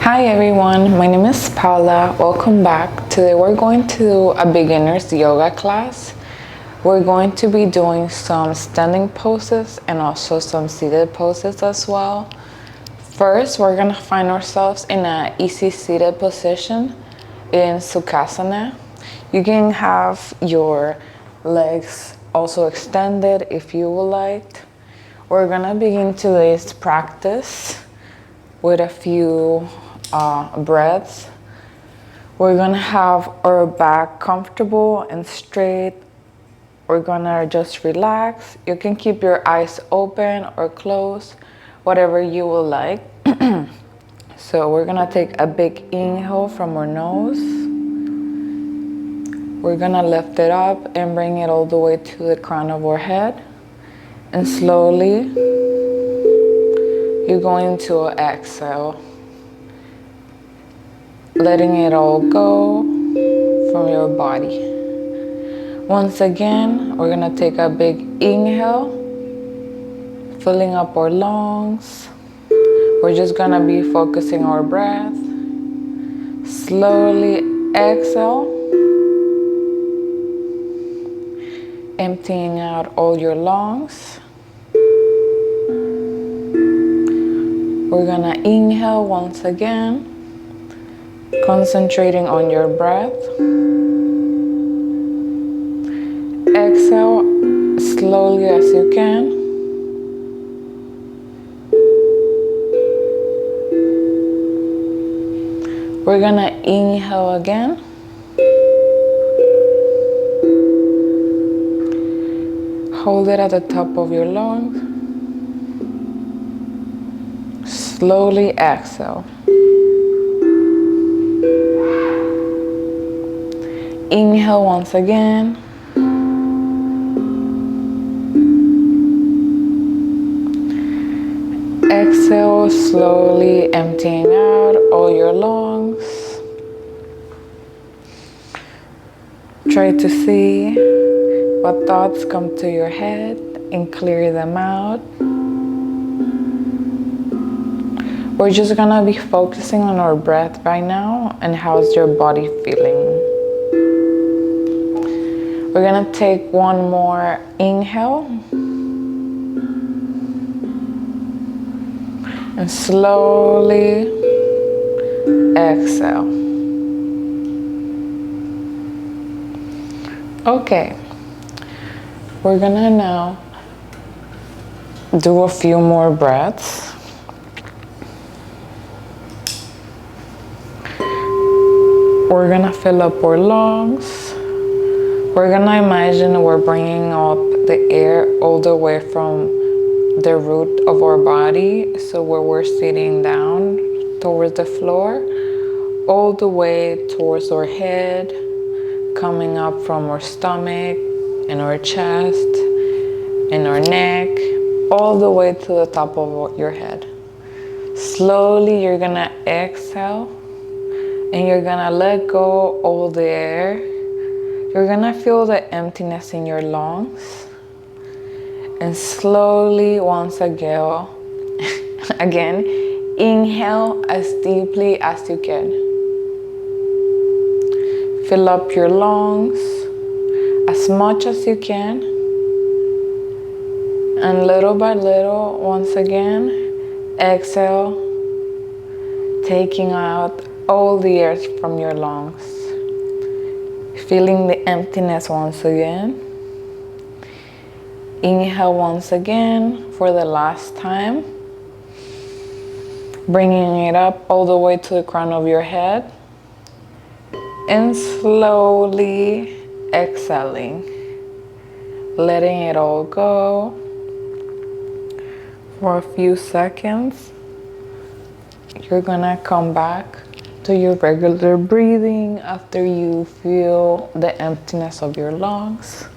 Hi everyone, my name is Paula. Welcome back. Today we're going to do a beginner's yoga class. We're going to be doing some standing poses and also some seated poses as well. First, we're going to find ourselves in an easy seated position in Sukhasana. You can have your legs also extended if you would like. We're going to begin today's practice with a few breaths. We're gonna have our back comfortable and straight. We're gonna just relax. You can keep your eyes open or closed, whatever you will like. So we're gonna take a big inhale from our nose. We're gonna lift it up and bring it all the way to the crown of our head. And slowly, you're going to exhale, letting it all go from your body. Once again, we're gonna take a big inhale, filling up our lungs. We're just gonna be focusing our breath. Slowly exhale, emptying out all your lungs. We're gonna inhale once again, concentrating on your breath. Exhale slowly as you can. We're gonna inhale again. Hold it at the top of your lungs. Slowly exhale. Inhale once again. Exhale, slowly emptying out all your lungs. Try to see what thoughts come to your head and clear them out. We're just gonna be focusing on our breath right now and how's your body feeling. We're gonna take one more inhale and slowly exhale. Okay, we're gonna now do a few more breaths. We're gonna fill up our lungs. We're gonna imagine we're bringing up the air all the way from the root of our body, so where we're sitting down towards the floor, all the way towards our head, coming up from our stomach and our chest and our neck, all the way to the top of your head. Slowly, you're gonna exhale and you're gonna let go all the air. You're gonna feel the emptiness in your lungs. And slowly, once again, inhale as deeply as you can. Fill up your lungs as much as you can. And little by little, once again, exhale, taking out all the air from your lungs. Feeling the emptiness once again. Inhale once again for the last time. Bringing it up all the way to the crown of your head. And slowly exhaling. Letting it all go for a few seconds. You're gonna come back to your regular breathing after you feel the emptiness of your lungs.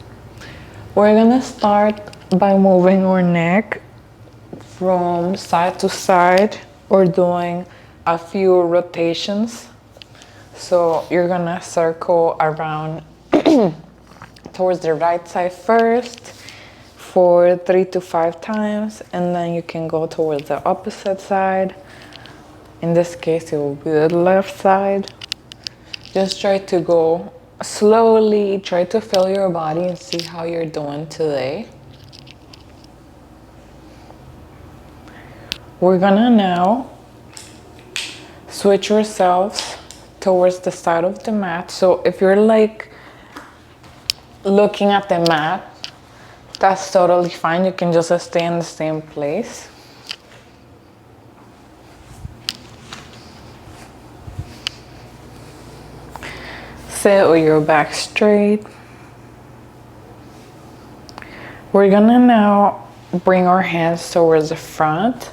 We're gonna start by moving our neck from side to side or doing a few rotations. So you're gonna circle around towards the right side first for 3 to 5 times, and then you can go towards the opposite side. In this case, it will be the left side. Just try to go slowly, try to feel your body and see how you're doing today. We're gonna now switch yourselves towards the side of the mat. So if you're like looking at the mat, that's totally fine. You can just stay in the same place. Sit with your back straight. We're gonna now bring our hands towards the front.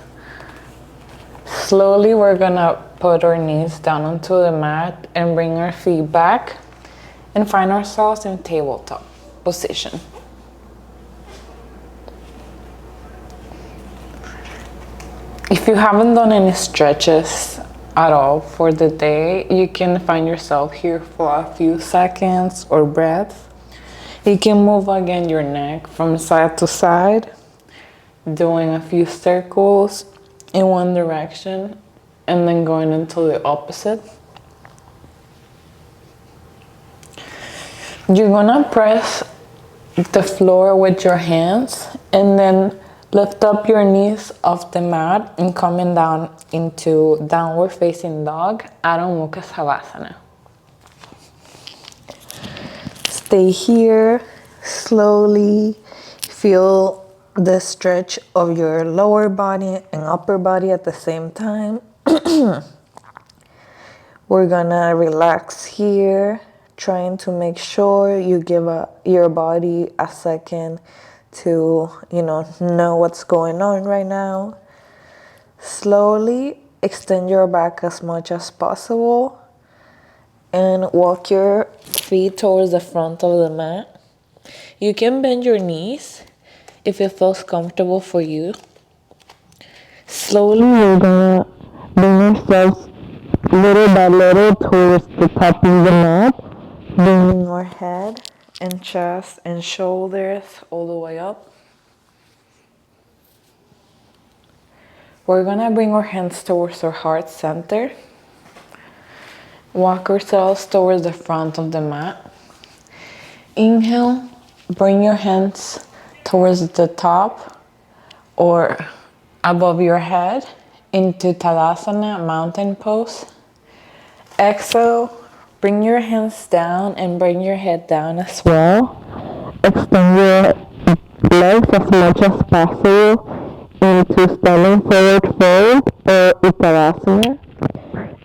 Slowly, we're gonna put our knees down onto the mat and bring our feet back and find ourselves in tabletop position. If you haven't done any stretches at all for the day, you can find yourself here for a few seconds or breaths. You can move again your neck from side to side, doing a few circles in one direction and then going into the opposite. You're gonna press the floor with your hands and then lift up your knees off the mat and coming down into downward facing dog, Adho Mukha Savasana. Stay here, slowly feel the stretch of your lower body and upper body at the same time. We're gonna relax here, trying to make sure you give your body a second to, know what's going on right now. Slowly extend your back as much as possible and walk your feet towards the front of the mat. You can bend your knees if it feels comfortable for you. Slowly, we're gonna bring ourselves little by little towards the top of the mat, bringing our head and chest and shoulders all the way up. We're gonna bring our hands towards our heart center. Walk ourselves towards the front of the mat. Inhale, bring your hands towards the top or above your head into Tadasana, mountain pose. Exhale, bring your hands down and bring your head down as well. Extend your legs as much as possible into standing forward fold or Uttanasana.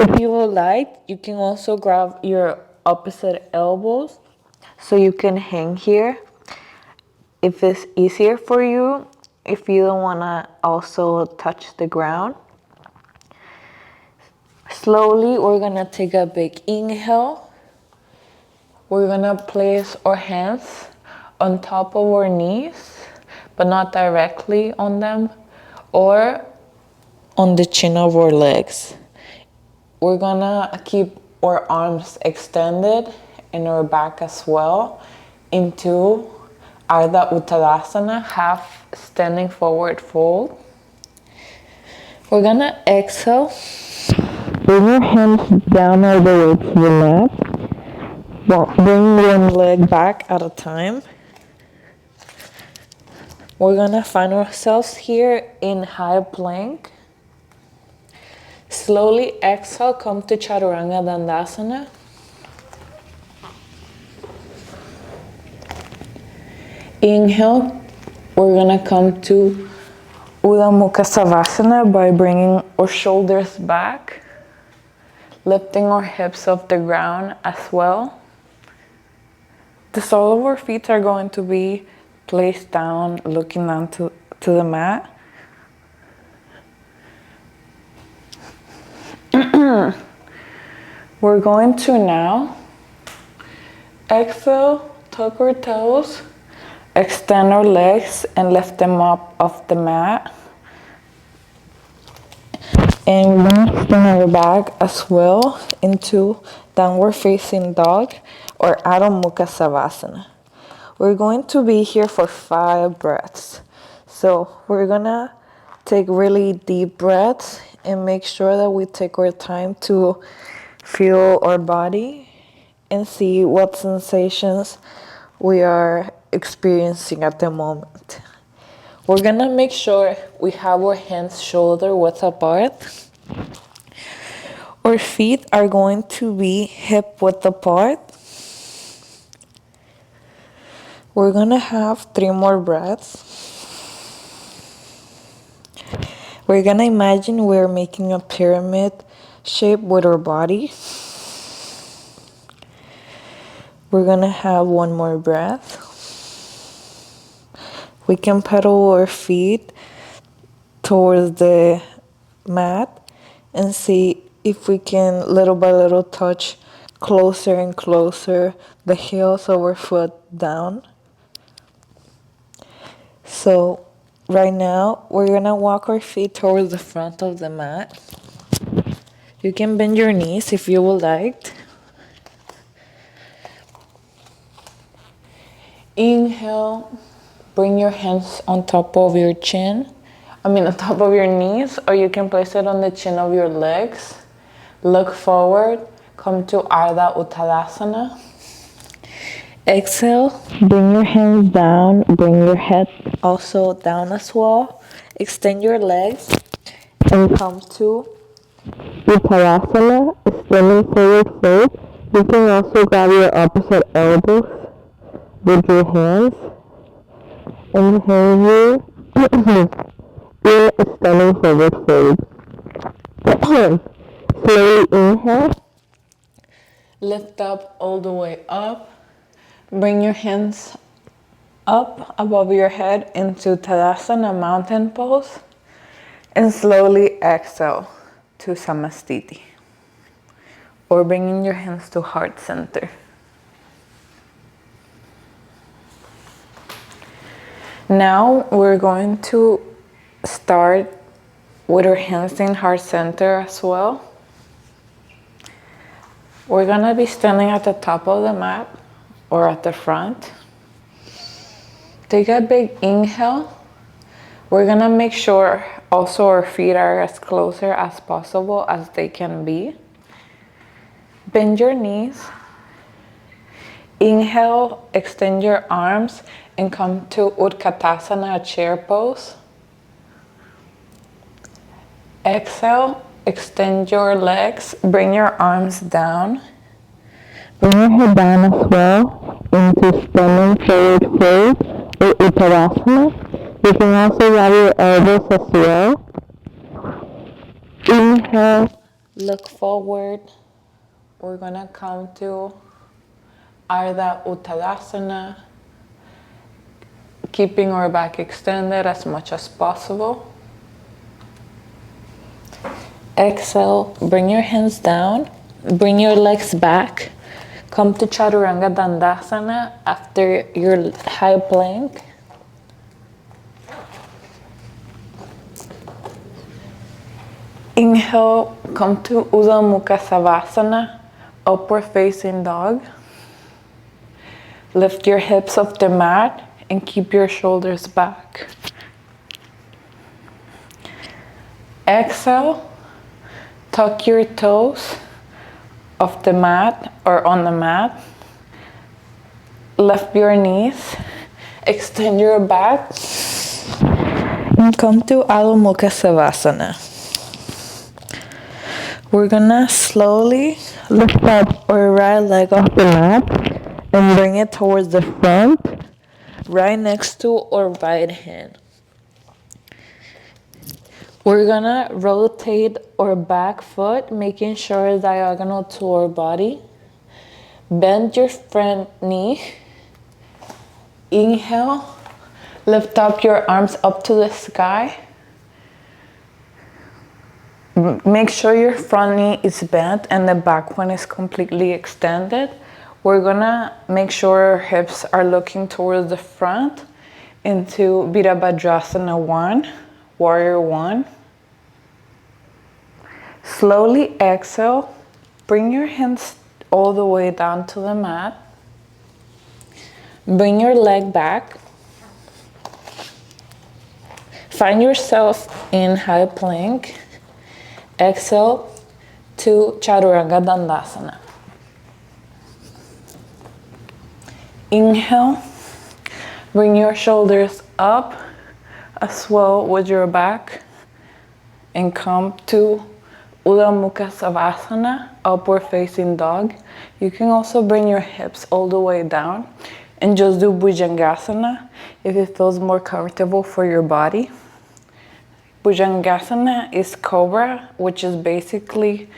If you would like, you can also grab your opposite elbows so you can hang here if it's easier for you, if you don't want to also touch the ground. Slowly, we're going to take a big inhale. We're going to place our hands on top of our knees, but not directly on them, or on the chin of our legs. We're going to keep our arms extended and our back as well into Ardha Uttanasana, half standing forward fold. We're going to exhale. Bring your hands down all the way to the mat. Well, bring one leg back at a time. We're gonna find ourselves here in high plank. Slowly exhale, come to Chaturanga Dandasana. Inhale, we're gonna come to Urdhva Mukha Savasana by bringing our shoulders back, lifting our hips off the ground as well. The sole of our feet are going to be placed down, looking down to the mat. We're going to now exhale, tuck our toes, extend our legs and lift them up off the mat. And we're going to extend our back as well into downward facing dog or Adho Mukha Savasana. We're going to be here for 5 breaths. So we're gonna take really deep breaths and make sure that we take our time to feel our body and see what sensations we are experiencing at the moment. We're gonna make sure we have our hands shoulder width apart. Our feet are going to be hip width apart. We're gonna have 3 more breaths. We're gonna imagine we're making a pyramid shape with our body. We're gonna have 1 more breath. We can pedal our feet towards the mat and see if we can little by little touch closer and closer the heels of our foot down. So right now we're gonna walk our feet towards the front of the mat. You can bend your knees if you would like. Inhale, bring your hands on top of your chin. On top of your knees, or you can place it on the chin of your legs. Look forward, come to Ardha Uttanasana. Exhale, bring your hands down, bring your head also down as well. Extend your legs and come to Uttanasana, extending forward fold. You can also grab your opposite elbows with your hands. Inhale you. You're extending forward fold. Slowly inhale. Lift up all the way up. Bring your hands up above your head into Tadasana, mountain pose. And slowly exhale to Samastiti. Or bringing your hands to heart center. Now we're going to start with our hands in heart center as well. We're gonna be standing at the top of the mat or at the front. Take a big inhale. We're gonna make sure also our feet are as closer as possible as they can be. Bend your knees. Inhale, extend your arms and come to Utkatasana, chair pose. Exhale, extend your legs, bring your arms down. Bring your head down as well into standing forward fold or Uttanasana. You can also grab your elbows as well. Inhale, look forward. We're gonna come to Ardha Uttanasana, keeping our back extended as much as possible. Exhale, bring your hands down, bring your legs back. Come to Chaturanga Dandasana after your high plank. Inhale, come to Uddha Mukha Savasana, upward facing dog. Lift your hips off the mat and keep your shoulders back. Exhale, tuck your toes off the mat or on the mat. Lift your knees, extend your back, and come to Adho Mukha Savasana. We're gonna slowly lift up our right leg off the mat and bring it towards the front, right next to our right hand. We're gonna rotate our back foot, making sure it's diagonal to our body. Bend your front knee. Inhale, lift up your arms up to the sky. Make sure your front knee is bent and the back one is completely extended. We're gonna make sure our hips are looking towards the front into Virabhadrasana 1, Warrior 1. Slowly exhale, bring your hands all the way down to the mat. Bring your leg back. Find yourself in high plank. Exhale to Chaturanga Dandasana. Inhale, bring your shoulders up as well with your back and come to Urdhva Mukha Savasana, upward facing dog. You can also bring your hips all the way down and just do Bhujangasana if it feels more comfortable for your body. Bhujangasana is cobra, which is basically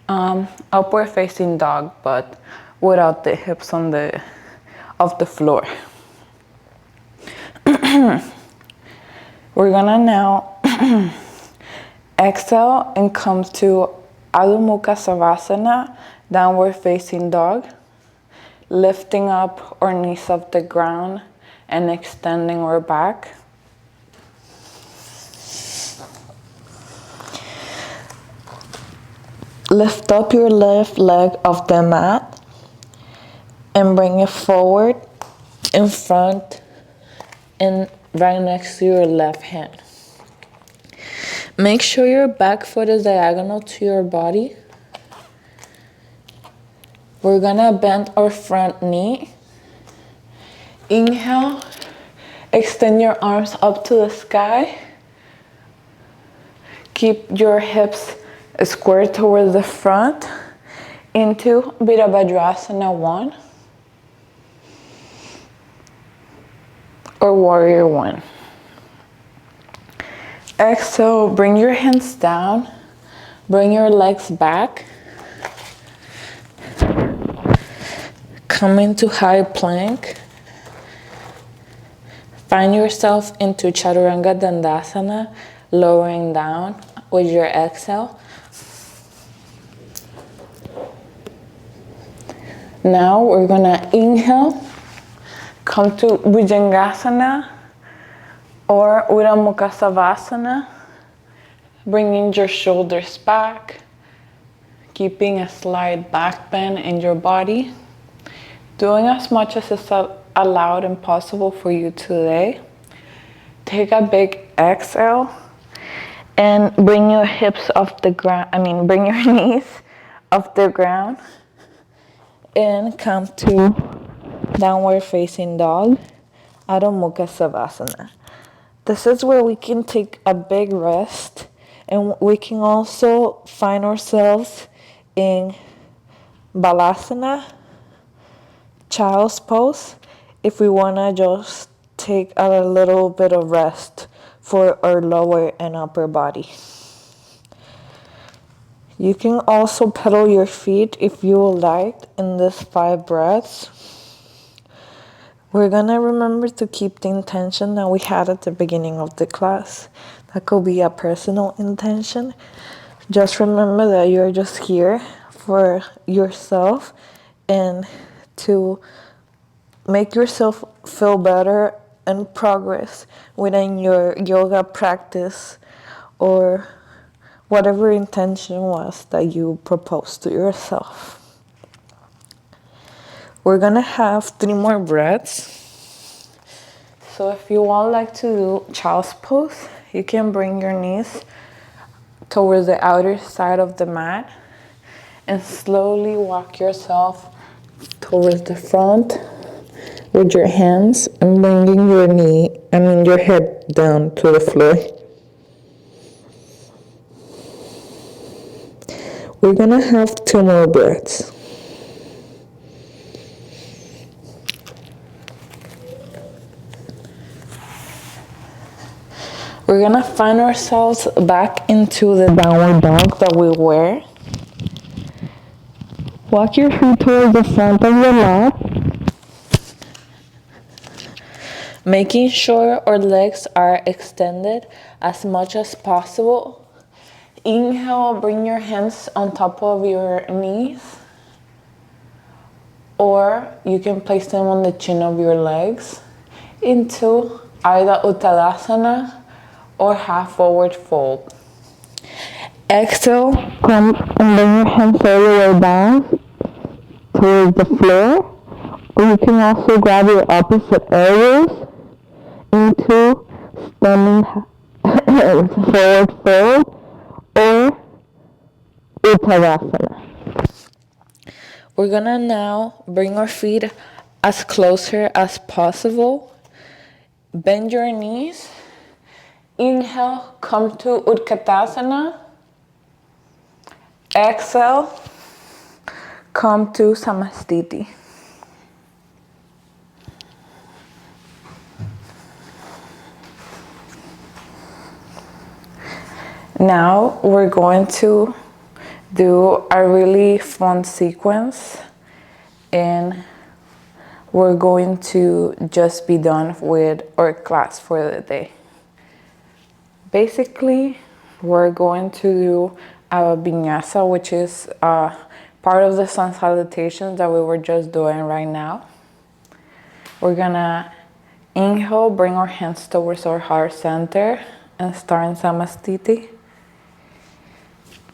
upward facing dog, but without the hips on off the floor. We're gonna now exhale and come to Adho Mukha Savasana, downward facing dog, lifting up our knees off the ground and extending our back. Lift up your left leg off the mat and bring it forward in front and right next to your left hand. Make sure your back foot is diagonal to your body. We're gonna bend our front knee. Inhale, extend your arms up to the sky. Keep your hips square towards the front into Virabhadrasana 1 or Warrior 1. Exhale, bring your hands down, bring your legs back. Come into high plank. Find yourself into Chaturanga Dandasana, lowering down with your exhale. Now we're gonna inhale, come to Bhujangasana or Urdhva Mukha Savasana, bringing your shoulders back, keeping a slight back bend in your body, doing as much as is allowed and possible for you today. Take a big exhale and bring your hips off the ground, bring your knees off the ground and come to downward facing dog, Adho Mukha Savasana. This is where we can take a big rest and we can also find ourselves in Balasana, child's pose, if we want to just take a little bit of rest for our lower and upper body. You can also pedal your feet if you would like in this 5 breaths. We're gonna remember to keep the intention that we had at the beginning of the class. That could be a personal intention. Just remember that you're just here for yourself and to make yourself feel better and progress within your yoga practice or whatever intention was that you proposed to yourself. We're gonna have 3 more breaths. So if you would like to do child's pose, you can bring your knees towards the outer side of the mat and slowly walk yourself towards the front with your hands and bringing your head down to the floor. We're gonna have 2 more breaths. We're gonna find ourselves back into the downward dog that we were. Walk your feet towards the front of your mat, making sure our legs are extended as much as possible. Inhale, bring your hands on top of your knees, or you can place them on the chin of your legs into either Uttanasana or half forward fold. Exhale, come and bring your hands all the way down towards the floor, or you can also grab your opposite elbows into standing forward fold or Uttanasana. We're gonna now bring our feet as closer as possible. Bend your knees. Inhale, come to Utkatasana. Exhale, come to Samastiti. Now we're going to do a really fun sequence, and we're going to just be done with our class for the day. Basically, we're going to do a vinyasa, which is part of the sun salutations that we were just doing right now. We're gonna inhale, bring our hands towards our heart center and start in Samastiti.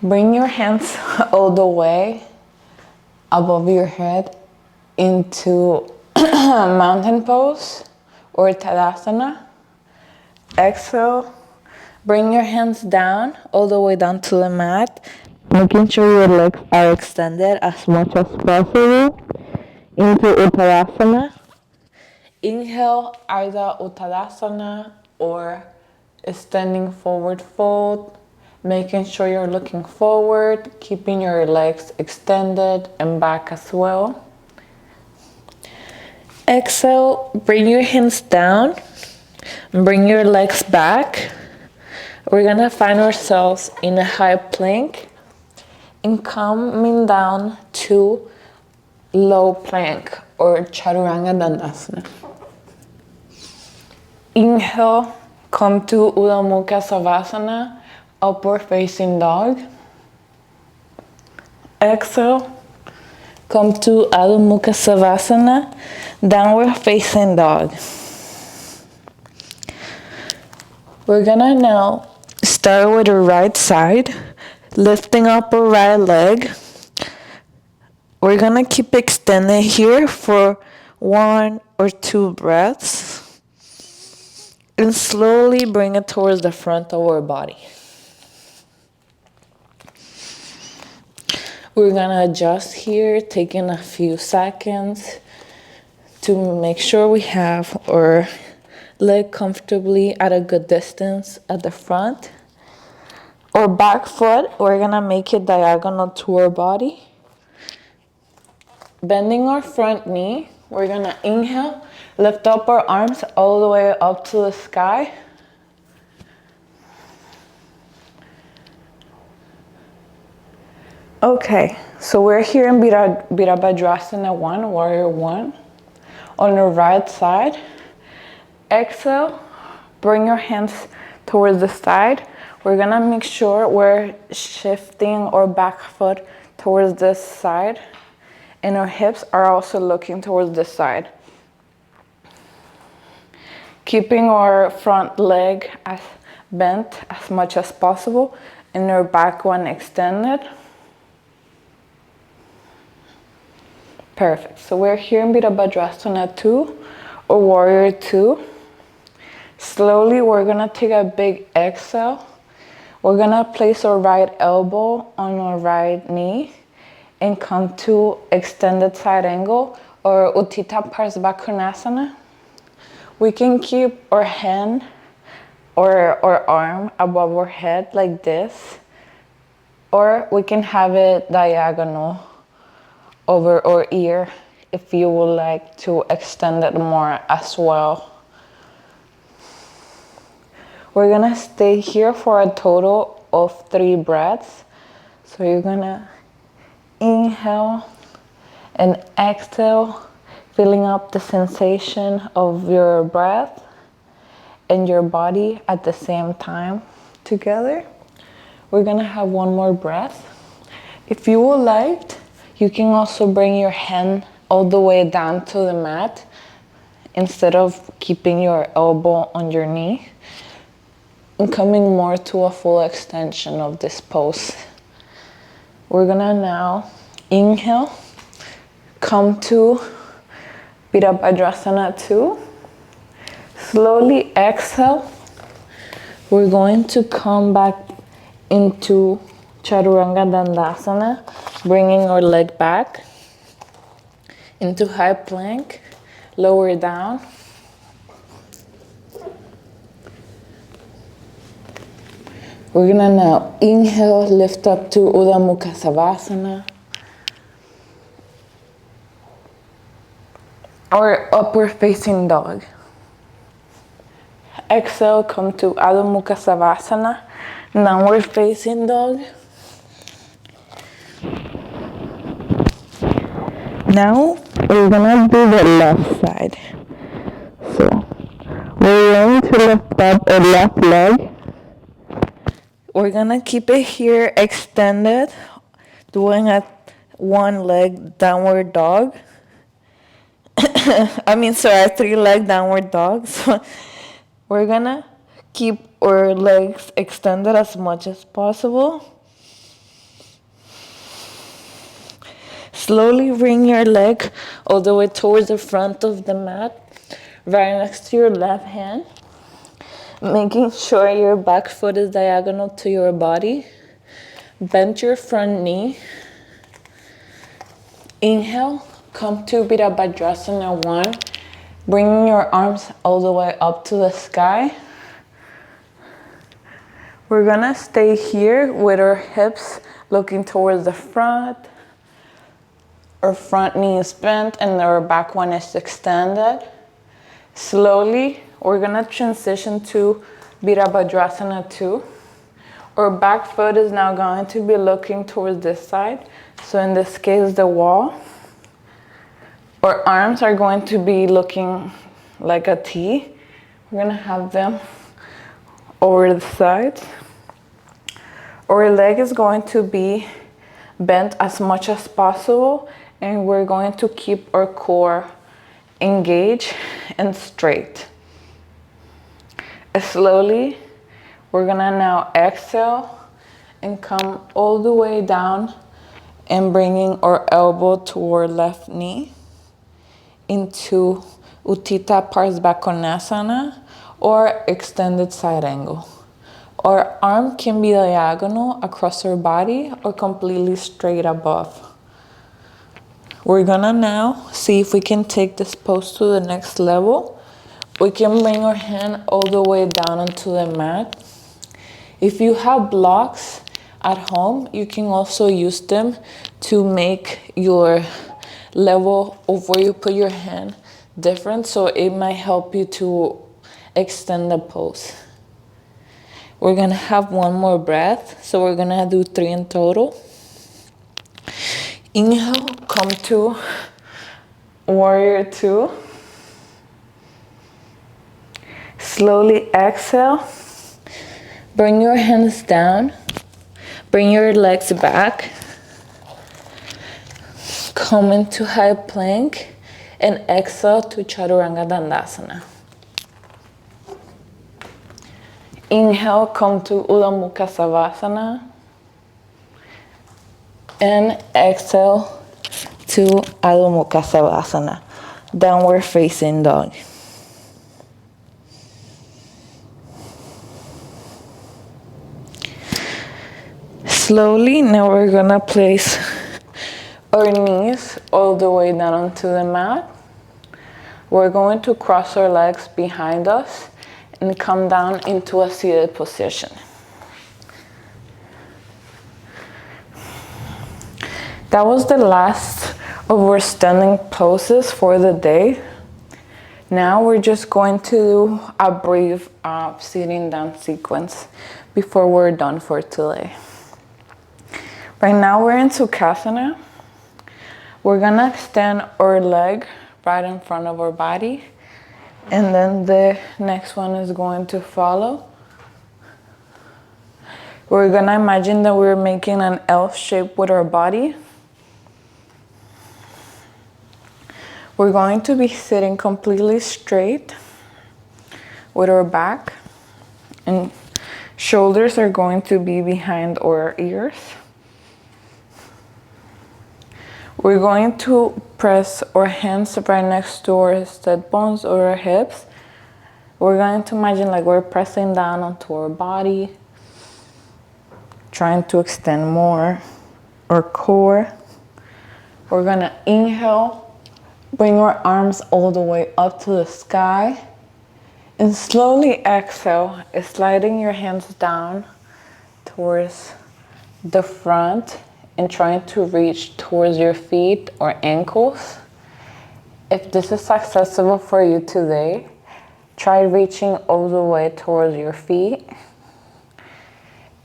Bring your hands all the way above your head into mountain pose or Tadasana. Exhale, bring your hands down, all the way down to the mat, making sure your legs are extended as much as possible into Uttanasana. Inhale, either Uttanasana or standing forward fold, making sure you're looking forward, keeping your legs extended and back as well. Exhale, bring your hands down, bring your legs back. We're gonna find ourselves in a high plank and coming down to low plank or Chaturanga Dandasana. Inhale, come to Uddha Mukha Savasana, upward facing dog. Exhale, come to Adho Mukha Savasana, downward facing dog. We're gonna now start with the right side, lifting up our right leg. We're gonna keep extended here for 1 or 2 breaths and slowly bring it towards the front of our body. We're gonna adjust here, taking a few seconds to make sure we have our leg comfortably at a good distance at the front. Our back foot, we're gonna make it diagonal to our body. Bending our front knee, we're gonna inhale, lift up our arms all the way up to the sky. Okay, so we're here in Virabhadrasana 1, Warrior 1. On the right side, exhale, bring your hands towards the side. We're gonna make sure we're shifting our back foot towards this side, and our hips are also looking towards this side. Keeping our front leg as bent as much as possible and our back one extended. Perfect. So we're here in Virabhadrasana 2 or Warrior 2. Slowly, we're gonna take a big exhale. We're gonna place our right elbow on our right knee and come to extended side angle or Utthita Parsvakonasana. We can keep our hand or our arm above our head like this, or we can have it diagonal over our ear if you would like to extend it more as well. We're gonna stay here for a total of 3 breaths. So you're gonna inhale and exhale, filling up the sensation of your breath and your body at the same time together. We're gonna have 1 more breath. If you would like, you can also bring your hand all the way down to the mat instead of keeping your elbow on your knee and coming more to a full extension of this pose. We're gonna now inhale, come to Virabhadrasana 2. Slowly exhale, We're going to come back into Chaturanga Dandasana, bringing our leg back into high plank, lower down. We're gonna now inhale, lift up to Urdhva Mukha Savasana, or upward facing dog. Exhale, come to Adho Mukha Savasana, downward facing dog. Now we're gonna do the left side. So we're going to lift up our left leg. We're gonna keep it here extended, doing a one leg downward dog. Three leg downward dog. So we're gonna keep our legs extended as much as possible. Slowly bring your leg all the way towards the front of the mat, right next to your left hand, making sure your back foot is diagonal to your body. Bend your front knee. Inhale, come to Virabhadrasana 1, bringing your arms all the way up to the sky. We're gonna stay here with our hips looking towards the front. Our front knee is bent and our back one is extended. Slowly, we're gonna transition to Virabhadrasana 2. Our back foot is now going to be looking towards this side. So in this case, the wall. Our arms are going to be looking like a T. We're gonna have them over the sides. Our leg is going to be bent as much as possible, and we're going to keep our core engaged and straight. Slowly, we're gonna now exhale and come all the way down and bringing our elbow to our left knee into Utthita Parsvakonasana or extended side angle. Our arm can be diagonal across our body or completely straight above. We're gonna now see if we can take this pose to the next level. We can bring our hand all the way down onto the mat. If you have blocks at home, you can also use them to make your level of where you put your hand different, so it might help you to extend the pose. We're gonna have one more breath, so we're gonna do 3 in total. Inhale, come to Warrior 2. Slowly exhale. Bring your hands down. Bring your legs back. Come into high plank and exhale to Chaturanga Dandasana. Inhale, come to Urdhva Mukha Savasana. And exhale to Adho Mukha Savasana, downward facing dog. Slowly, now we're gonna place our knees all the way down onto the mat. We're going to cross our legs behind us and come down into a seated position. That was the last of our standing poses for the day. Now we're just going to do a brief sitting down sequence before we're done for today. Right now we're in Sukhasana. We're gonna extend our leg right in front of our body, and then the next one is going to follow. We're gonna imagine that we're making an L shape with our body. We're going to be sitting completely straight with our back, and shoulders are going to be behind our ears. We're going to press our hands right next to our sit bones or our hips, We're going to imagine like we're pressing down onto our body, trying to extend more our core. We're gonna inhale, bring our arms all the way up to the sky, and slowly exhale, sliding your hands down towards the front and trying to reach towards your feet or ankles. If this is accessible for you today, try reaching all the way towards your feet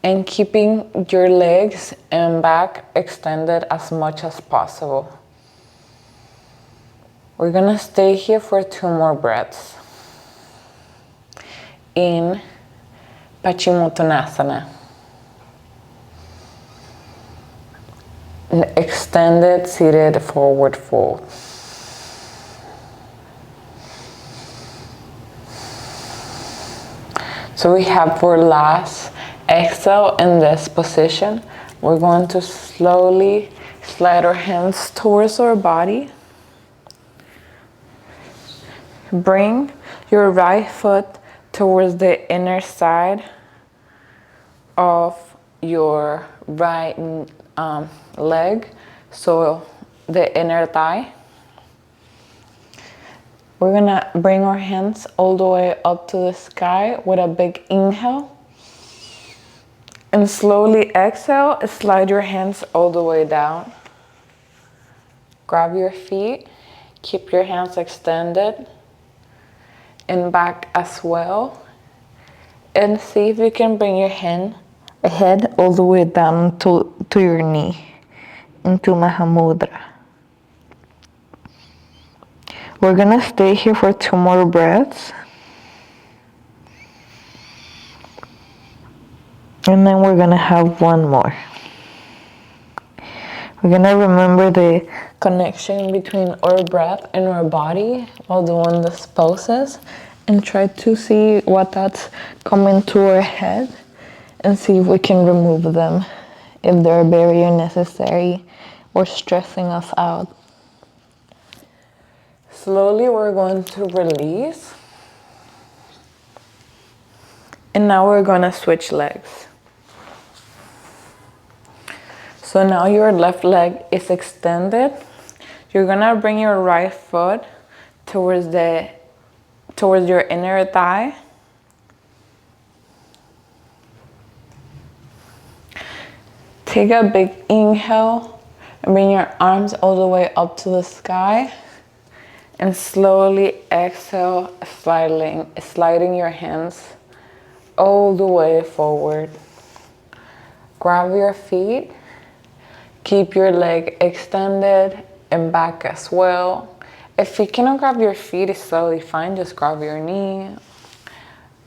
and keeping your legs and back extended as much as possible. We're gonna stay here for 2 more breaths. In Paschimottanasana. An extended seated forward fold. So we have for last exhale in this position. We're going to slowly slide our hands towards our body. Bring your right foot towards the inner side of your right leg, so the inner thigh. We're gonna bring our hands all the way up to the sky with a big inhale. And slowly exhale, slide your hands all the way down. Grab your feet, keep your hands extended and back as well. And see if you can bring your head all the way down to your knee, into Mahamudra. We're gonna stay here for 2 more breaths. And then we're gonna have 1 more. We're gonna remember the connection between our breath and our body while doing this poses, and try to see what thoughts come into our head and see if we can remove them if they're very unnecessary or stressing us out. Slowly we're going to release. And now we're gonna switch legs. So now your left leg is extended. You're gonna bring your right foot towards your inner thigh. Take a big inhale and bring your arms all the way up to the sky. And slowly exhale, sliding your hands all the way forward. Grab your feet. Keep your leg extended and back as well. If you cannot grab your feet, it's totally fine. Just grab your knee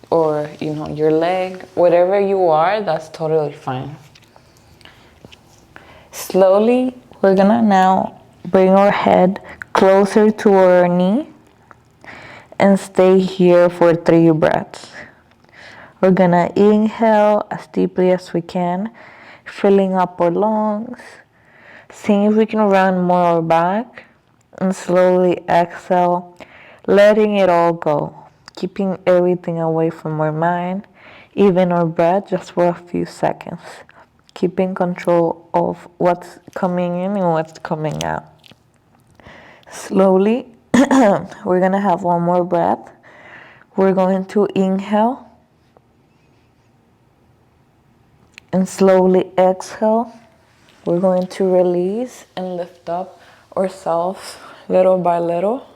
or your leg. Whatever you are, that's totally fine. Slowly, we're gonna now bring our head closer to our knee and stay here for 3 breaths. We're gonna inhale as deeply as we can, filling up our lungs, seeing if we can round more our back, and slowly exhale, letting it all go, keeping everything away from our mind, even our breath, just for a few seconds, keeping control of what's coming in and what's coming out. Slowly, we're gonna have 1 more breath. We're going to inhale and slowly exhale. We're going to release and lift up ourselves little by little.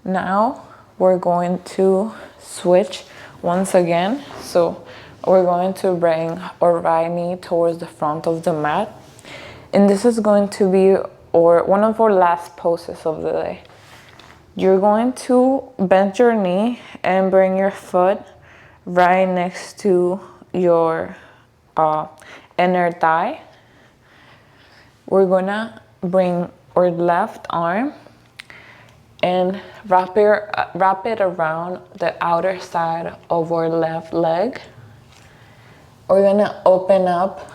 Now we're going to switch once again. So we're going to bring our right knee towards the front of the mat. And this is going to be one of our last poses of the day. You're going to bend your knee and bring your foot right next to your inner thigh. We're gonna bring our left arm and wrap it around the outer side of our left leg. We're gonna open up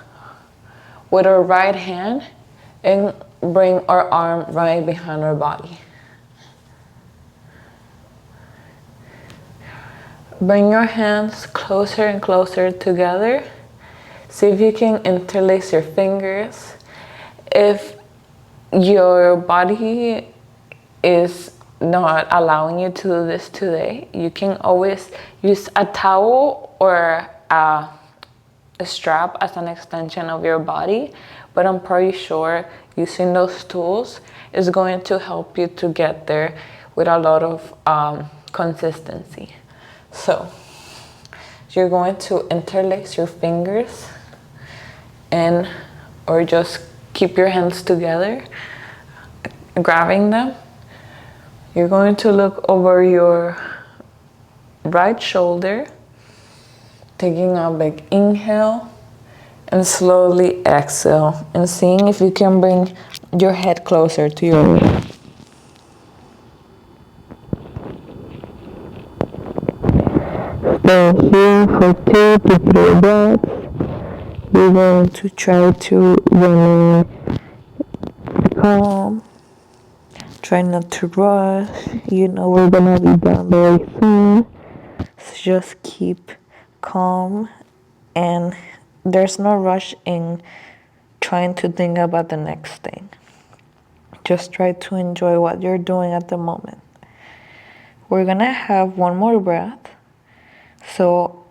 with our right hand and bring our arm right behind our body. Bring your hands closer and closer together. See if you can interlace your fingers. If your body is not allowing you to do this today, you can always use a towel or a strap as an extension of your body, but I'm pretty sure using those tools is going to help you to get there with a lot of consistency. So you're going to interlace your fingers and or just keep your hands together, grabbing them. You're going to look over your right shoulder, taking a big inhale and slowly exhale, and seeing if you can bring your head closer to your ear. Stay here for 2 to 3 breaths. We're going to try to remain calm. Try not to rush. You know we're gonna be done very soon. So just keep calm, and there's no rush in trying to think about the next thing. Just try to enjoy what you're doing at the moment. We're gonna have one more breath. So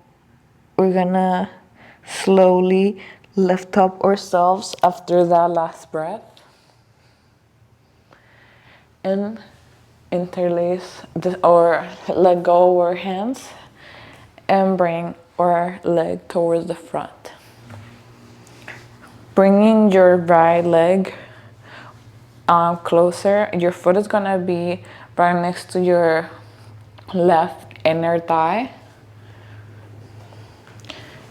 we're gonna slowly lift up ourselves after that last breath and interlace or let go of our hands and bring our leg towards the front. Bringing your right leg closer, your foot is gonna be right next to your left inner thigh.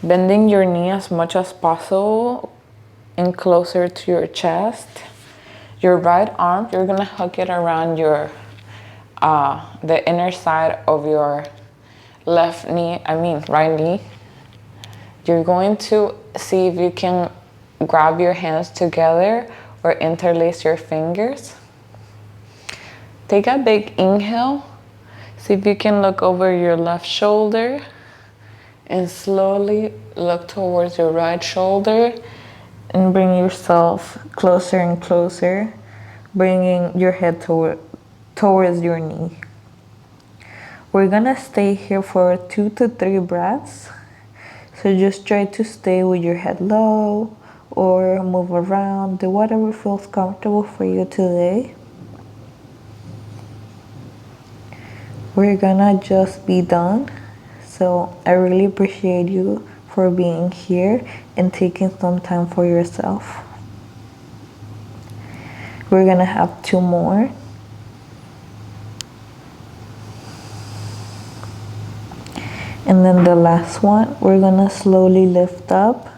Bending your knee as much as possible and closer to your chest. Your right arm, you're gonna hook it around your the inner side of your right knee. You're going to see if you can grab your hands together or interlace your fingers. Take a big inhale. See if you can look over your left shoulder and slowly look towards your right shoulder and bring yourself closer and closer, bringing your head towards your knee. We're gonna stay here for 2 to 3 breaths. So just try to stay with your head low or move around, do whatever feels comfortable for you today. We're gonna just be done. So I really appreciate you for being here and taking some time for yourself. We're gonna have 2 more. And then the last one, we're gonna slowly lift up.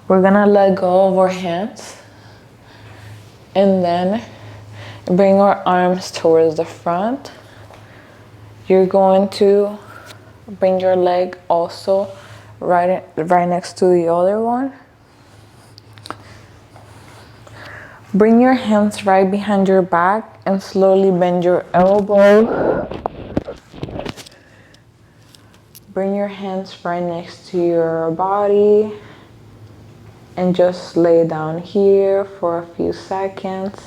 We're gonna let go of our hands and then bring our arms towards the front. You're going to bring your leg also right next to the other one. Bring your hands right behind your back and slowly bend your elbow. Bring your hands right next to your body and just lay down here for a few seconds.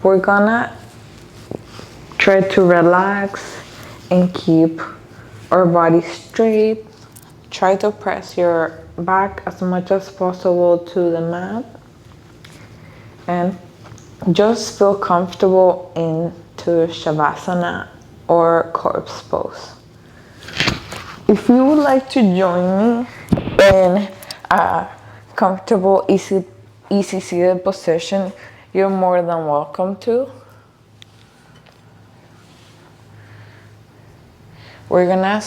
We're gonna try to relax and keep our body straight. Try to press your back as much as possible to the mat and just feel comfortable into Shavasana or corpse pose. If you would like to join me in a comfortable, easy seated position, you're more than welcome to. We're gonna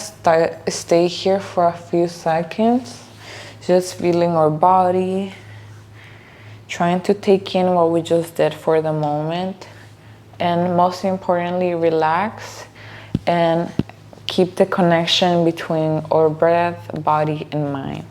stay here for a few seconds, just feeling our body, trying to take in what we just did for the moment, and most importantly, relax and keep the connection between our breath, body, and mind.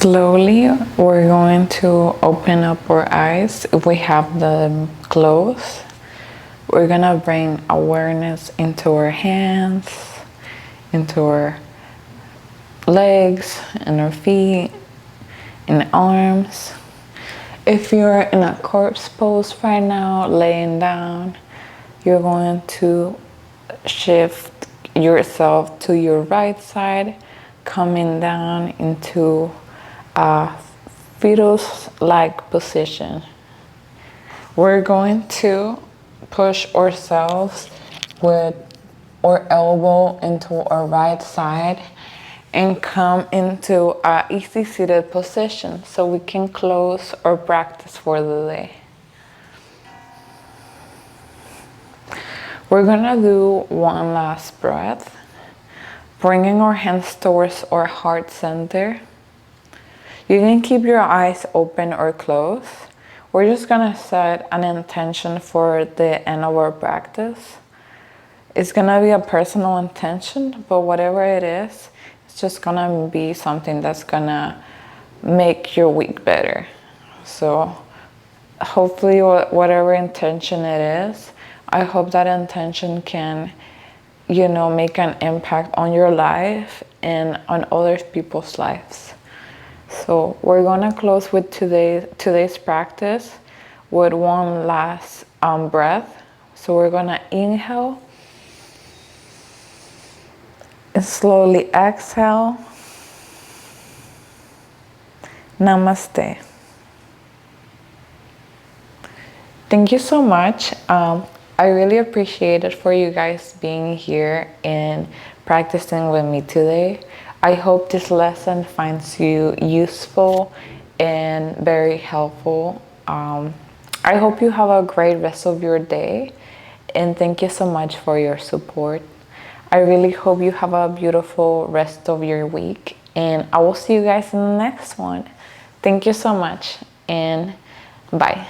Slowly, we're going to open up our eyes. If we have them closed, we're gonna bring awareness into our hands, into our legs, and our feet, and arms. If you're in a corpse pose right now, laying down, you're going to shift yourself to your right side, coming down into a fetus-like position. We're going to push ourselves with our elbow into our right side and come into a easy seated position so we can close our practice for the day. We're gonna do one last breath, bringing our hands towards our heart center. You can keep your eyes open or closed. We're just gonna set an intention for the end of our practice. It's gonna be a personal intention, but whatever it is, it's just gonna be something that's gonna make your week better. So hopefully whatever intention it is, I hope that intention can, make an impact on your life and on other people's lives. So we're gonna close with today's practice with one last breath. So we're gonna inhale and slowly exhale. Namaste. Thank you so much. I really appreciate it for you guys being here and practicing with me today. I hope this lesson finds you useful and very helpful. I hope you have a great rest of your day, and thank you so much for your support. I really hope you have a beautiful rest of your week, and I will see you guys in the next one. Thank you so much, and bye.